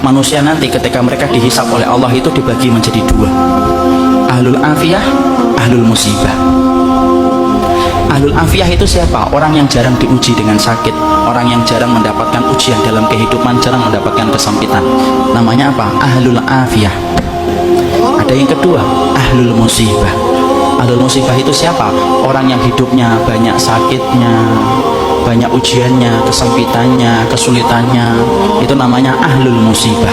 manusia nanti ketika mereka dihisab oleh Allah itu dibagi menjadi dua, ahlul afiyah, ahlul musibah. Ahlul afiyah itu siapa? Orang yang jarang diuji dengan sakit, orang yang jarang mendapatkan ujian dalam kehidupan, jarang mendapatkan kesempitan. Namanya apa? Ahlul afiyah. Ada yang kedua, ahlul musibah. Ahlul musibah itu siapa? Orang yang hidupnya banyak sakitnya, banyak ujiannya, kesempitannya, kesulitannya. Itu namanya ahlul musibah.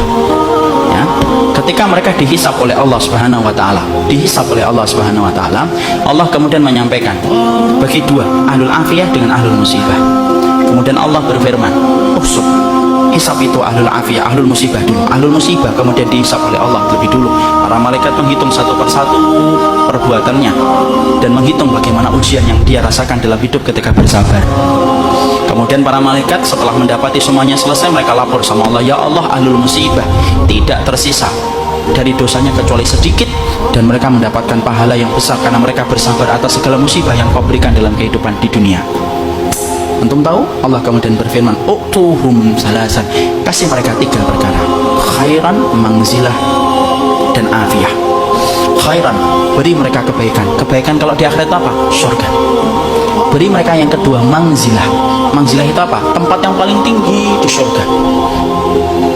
Ya, ketika mereka dihisab oleh Allah Subhanahu wa taala, Allah kemudian menyampaikan bagi dua, ahlul afiyah dengan ahlul musibah. Kemudian Allah berfirman, "Usub." Hisab itu ahlul afiyah, ahlul musibah dulu. Ahlul musibah kemudian dihisab oleh Allah lebih dulu. Para malaikat menghitung satu persatu perbuatannya dan menghitung bagaimana ujian yang dia rasakan dalam hidup ketika bersabar. Kemudian para malaikat setelah mendapati semuanya selesai, mereka lapor sama Allah, "Ya Allah, ahlul musibah tidak tersisa dari dosanya kecuali sedikit, dan mereka mendapatkan pahala yang besar karena mereka bersabar atas segala musibah yang kau berikan dalam kehidupan di dunia." Antum tahu? Allah kemudian berfirman, "Utuhum salasan." Kasih mereka 3 perkara. Khairan, manzilah, dan afiyah. Khairan, beri mereka kebaikan. Kebaikan kalau di akhirat apa? Surga. Beri mereka yang kedua, manzilah. Manzilah itu apa? Tempat yang paling tinggi di surga.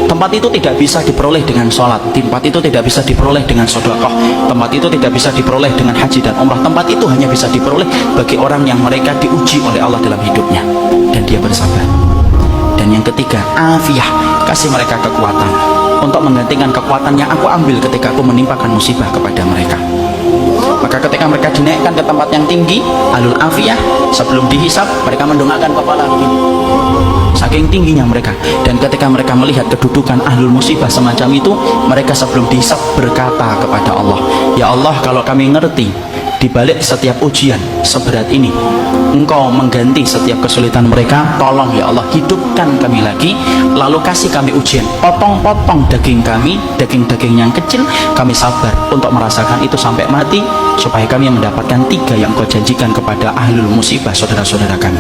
Tempat itu tidak bisa diperoleh dengan sholat, tempat itu tidak bisa diperoleh dengan sedekah, tempat itu tidak bisa diperoleh dengan haji dan umrah. Tempat itu hanya bisa diperoleh bagi orang yang mereka diuji oleh Allah dalam hidupnya dan dia bersabar. Dan yang ketiga, afiyah. Kasih mereka kekuatan untuk menggantikan kekuatan yang aku ambil ketika aku menimpakan musibah kepada mereka. Maka ketika mereka dinaikkan ke tempat yang tinggi, ahlul afiyah, sebelum dihisab mereka mendongakkan kepala begini, saking tingginya mereka. Dan ketika mereka melihat kedudukan ahlul musibah semacam itu, mereka sebelum dihisab berkata kepada Allah, "Ya Allah, kalau kami ngerti di balik setiap ujian seberat ini Engkau mengganti setiap kesulitan mereka, tolong ya Allah hidupkan kami lagi, lalu kasih kami ujian, potong-potong daging kami, daging-daging yang kecil, kami sabar untuk merasakan itu sampai mati, supaya kami mendapatkan 3 yang Kau janjikan kepada ahlul musibah saudara-saudara kami."